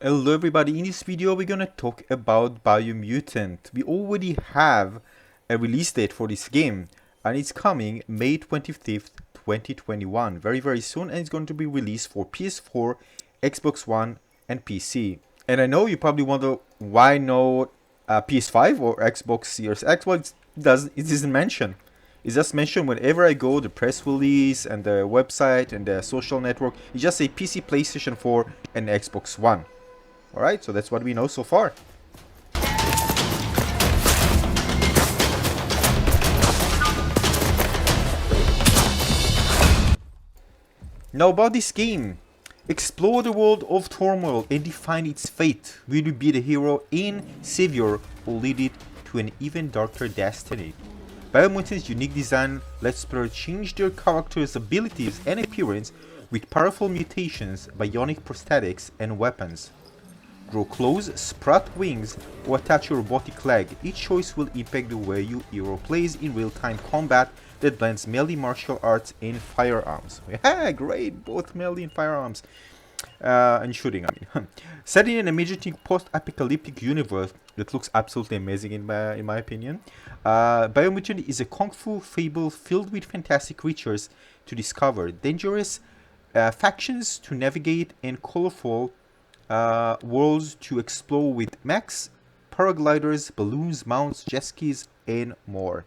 Hello everybody, in this video we're gonna talk about Biomutant. We already have a release date for this game and it's coming May 25th, 2021. Very soon, and it's going to be released for PS4, Xbox One and PC. And I know you probably wonder why no PS5 or Xbox Series X. Well, it isn't mentioned. It's just mentioned whenever I go, the press release and the website and the social network. It just say PC, PlayStation 4 and Xbox One. Alright, so that's what we know so far. Now about this game. Explore the world of turmoil and define its fate. Will you be the hero and savior or lead it to an even darker destiny? Biomutant's unique design lets players change their character's abilities and appearance with powerful mutations, bionic prosthetics, and weapons. Grow clothes, sprout wings, or attach a robotic leg. Each choice will impact the way your hero plays in real-time combat that blends melee martial arts and firearms. Yeah, great, both melee and firearms. And shooting, I mean. Set in an immediately post-apocalyptic universe that looks absolutely amazing in my opinion. Biomutant is a kung fu fable filled with fantastic creatures to discover, dangerous factions to navigate, and colorful worlds to explore with mechs, paragliders, balloons, mounts, jet skis, and more.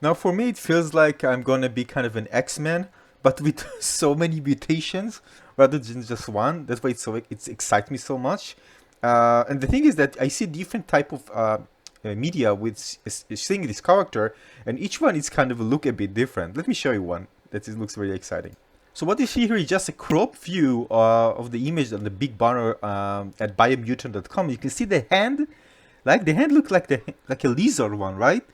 Now for me it feels like I'm gonna be kind of an X-Men, but with so many mutations rather than just one. That's why it excites me so much. And the thing is that I see different type of media with seeing this character, and each one is kind of look a bit different. Let me show you one that looks very exciting. So what you see here is just a crop view of the image on the big banner at biomutant.com. You can see the hand, like the hand looks like a lizard one, right?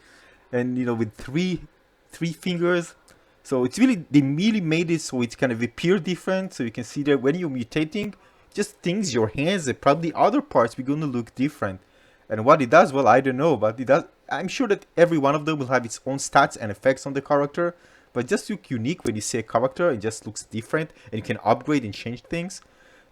And you know, with three fingers. So it's really, they really made it so it's kind of appear different. So you can see that when you're mutating, just things, your hands and probably other parts are going to look different. And what it does, well, I don't know, but it does. I'm sure that every one of them will have its own stats and effects on the character. But just look unique when you see a character, it just looks different and you can upgrade and change things.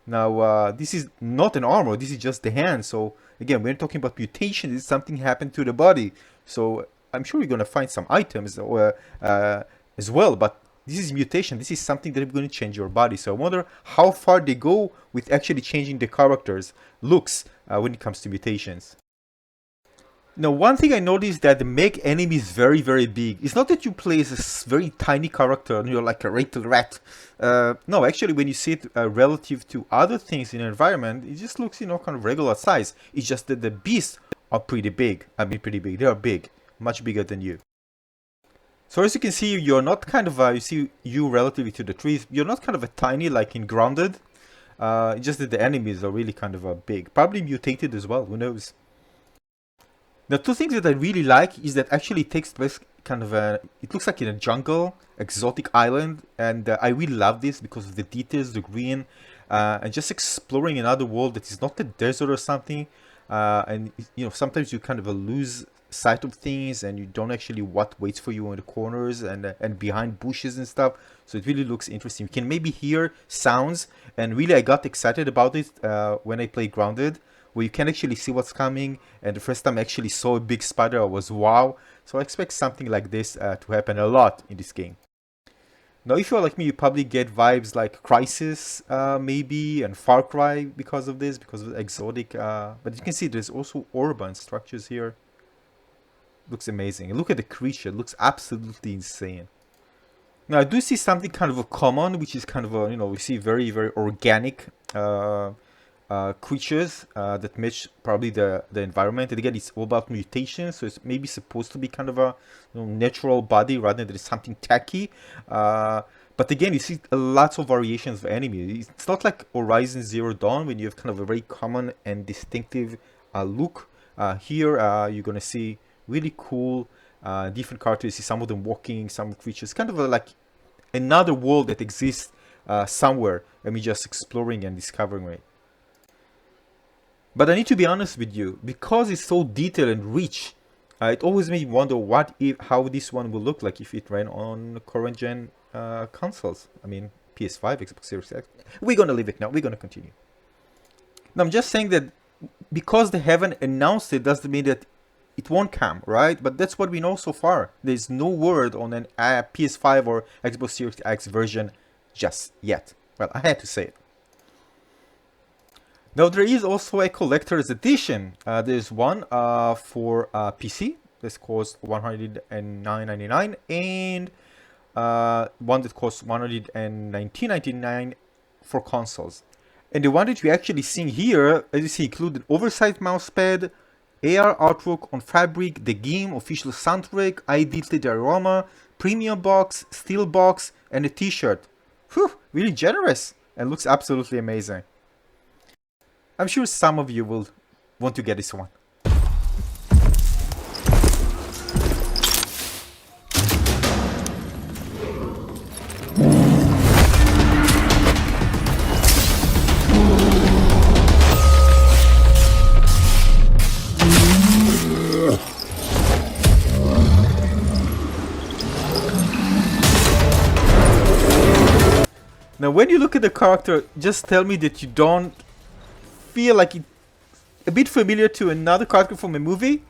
Now, this is not an armor, this is just the hand. So again, when we're talking about mutation, it's something happened to the body. So I'm sure you're going to find some items as well, but this is mutation. This is something that is going to change your body. So I wonder how far they go with actually changing the character's looks when it comes to mutations. Now, one thing I noticed that the make enemies very big. It's not that you play as a very tiny character and you're like a rattle rat. No, actually, when you see it relative to other things in the environment, it just looks, you know, kind of regular size. It's just that the beasts are pretty big. I mean, pretty big. They are big, much bigger than you. So as you can see, you're not kind of, you see you relatively to the trees, you're not kind of a tiny like in Grounded. It's just that the enemies are really kind of big. Probably mutated as well, who knows. The two things that I really like is that actually it takes place kind of it looks like in a jungle, exotic island, and I really love this because of the details, the green, and just exploring another world that is not a desert or something. And you know, sometimes you kind of lose sight of things and you don't actually what waits for you in the corners and behind bushes and stuff. So it really looks interesting. You can maybe hear sounds, and really I got excited about it when I played Grounded, where you can actually see what's coming. And the first time I actually saw a big spider, I was wow. So I expect something like this to happen a lot in this game. Now, if you're like me, you probably get vibes like Crisis, maybe, and Far Cry because of this, because of exotic. But you can see there's also urban structures here. Looks amazing. And look at the creature. It looks absolutely insane. Now, I do see something kind of a common, which is kind of a, you know, we see very organic creatures that match probably the environment. And again, it's all about mutations, so it's maybe supposed to be kind of a, you know, natural body rather than something tacky. But again, you see lots of variations of enemies. It's not like Horizon Zero Dawn when you have kind of a very common and distinctive look. Here, you're gonna see really cool different characters. You see some of them walking, some creatures, kind of like another world that exists somewhere, and we're just exploring and discovering it. But I need to be honest with you, because it's so detailed and rich, it always made me wonder how this one will look like if it ran on current gen consoles. I mean, PS5, Xbox Series X. We're gonna leave it now. We're gonna continue. No, I'm just saying that because they haven't announced it doesn't mean that it won't come, right? But that's what we know so far. There's no word on an PS5 or Xbox Series X version just yet. Well, I had to say it. Now there is also a collector's edition. There's one for PC. This costs $109.99 and one that costs $119.99 for consoles. And the one that we actually see here, as you see, include an oversized mousepad, AR artwork on fabric, the game, official soundtrack, ID diorama, premium box, steel box, and a t-shirt. Whew, really generous and looks absolutely amazing. I'm sure some of you will want to get this one. Now when you look at the character, just tell me that you don't feel like it's a bit familiar to another character from a movie.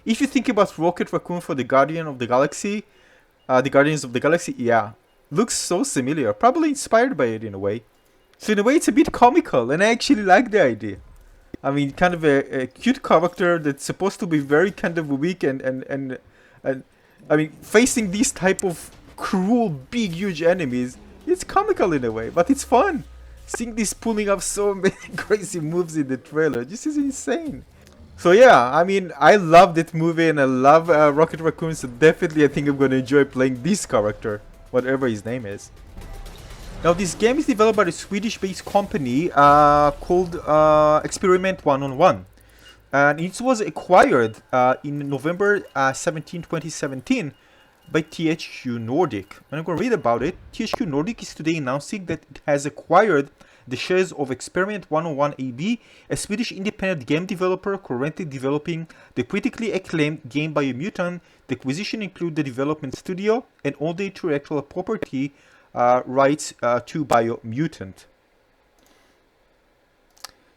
If you think about Rocket Raccoon for the Guardians of the Galaxy, yeah, looks so similar, probably inspired by it in a way. So in a way it's a bit comical, and I actually like the idea. I mean, kind of a cute character that's supposed to be very kind of weak and I mean, facing these type of cruel, big, huge enemies, it's comical in a way, but it's fun. Seeing this pulling up so many crazy moves in the trailer, this is insane. So yeah, I mean, I love that movie and I love Rocket Raccoon, so definitely I think I'm going to enjoy playing this character, whatever his name is. Now this game is developed by a Swedish-based company called Experiment 1-on-1. And it was acquired in November 17, 2017 by THQ Nordic. And I'm going to read about it. THQ Nordic is today announcing that it has acquired the shares of Experiment 1-on-1 AB, a Swedish independent game developer currently developing the critically acclaimed game Biomutant. The acquisition includes the development studio and all the intellectual property rights to Biomutant.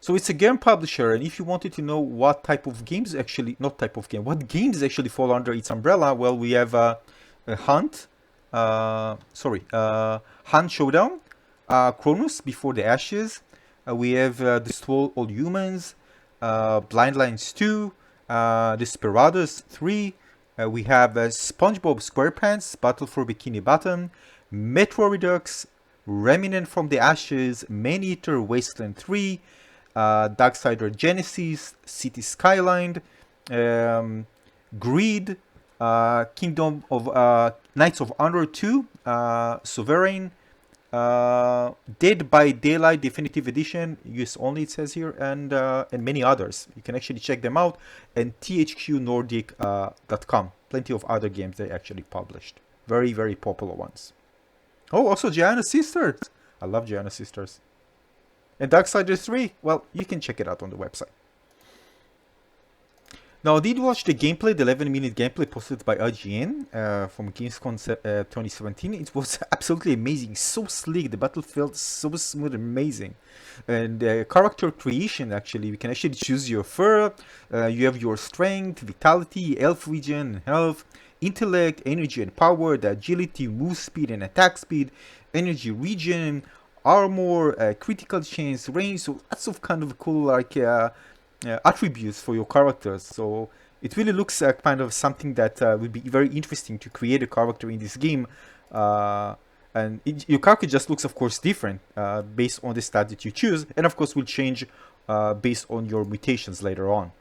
So it's a game publisher, and if you wanted to know what type of games actually, what games actually fall under its umbrella, well, we have Hunt Showdown, Chronos Before the Ashes, we have Destroy All Humans, Blind Lines 2, Desperados 3, we have SpongeBob SquarePants, Battle for Bikini Bottom, Metro Redux, Remnant from the Ashes, Maneater Wasteland 3, Darksider Genesis, City Skyline, Greed, Kingdom of Knights of Honor 2, Sovereign, Dead by Daylight Definitive Edition, US only it says here, and many others. You can actually check them out, and thqnordic.com. Plenty of other games they actually published. Very, very popular ones. Oh, also Gianna Sisters. I love Gianna Sisters. And Darksiders 3, well, you can check it out on the website. Now, I did watch the gameplay, the 11-minute gameplay posted by IGN from Gamescom 2017. It was absolutely amazing, so sleek, the battle felt so smooth and amazing. And character creation, actually, you can actually choose your fur, you have your strength, vitality, elf region, health, intellect, energy and power, the agility, move speed and attack speed, energy region, armor, critical chance, range, so lots of kind of cool like attributes for your characters. So it really looks kind of something that would be very interesting to create a character in this game. And your character just looks, of course, different based on the stat that you choose, and of course will change based on your mutations later on.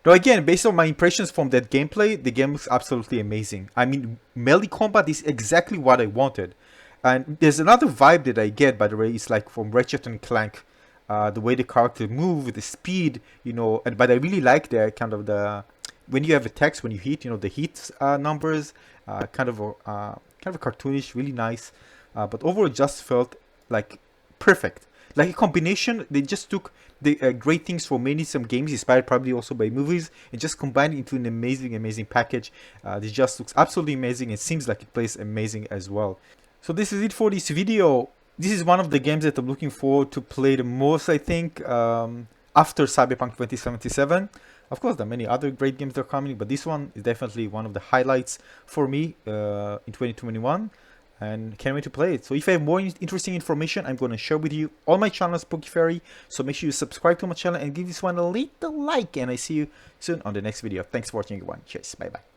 Now again, based on my impressions from that gameplay, the game looks absolutely amazing. I mean, melee combat is exactly what I wanted. And there's another vibe that I get, by the way, it's like from Ratchet and Clank, the way the character move, the speed, you know. But I really like the kind of when you have attacks, when you hit, you know, the hit numbers, kind of a cartoonish, really nice. But overall, it just felt like perfect, like a combination. They just took the great things from some games, inspired probably also by movies, and just combined it into an amazing package. This just looks absolutely amazing. It seems like it plays amazing as well. So this is it for this video. this is one of the games that I'm looking forward to play the most, I think, after Cyberpunk 2077. Of course, there are many other great games that are coming, but this one is definitely one of the highlights for me in 2021, and can't wait to play it. So if I have more interesting information, I'm going to share with you on my channel, Spooky Fairy. So make sure you subscribe to my channel and give this one a little like, and I see you soon on the next video. Thanks for watching, everyone. Cheers. Bye-bye.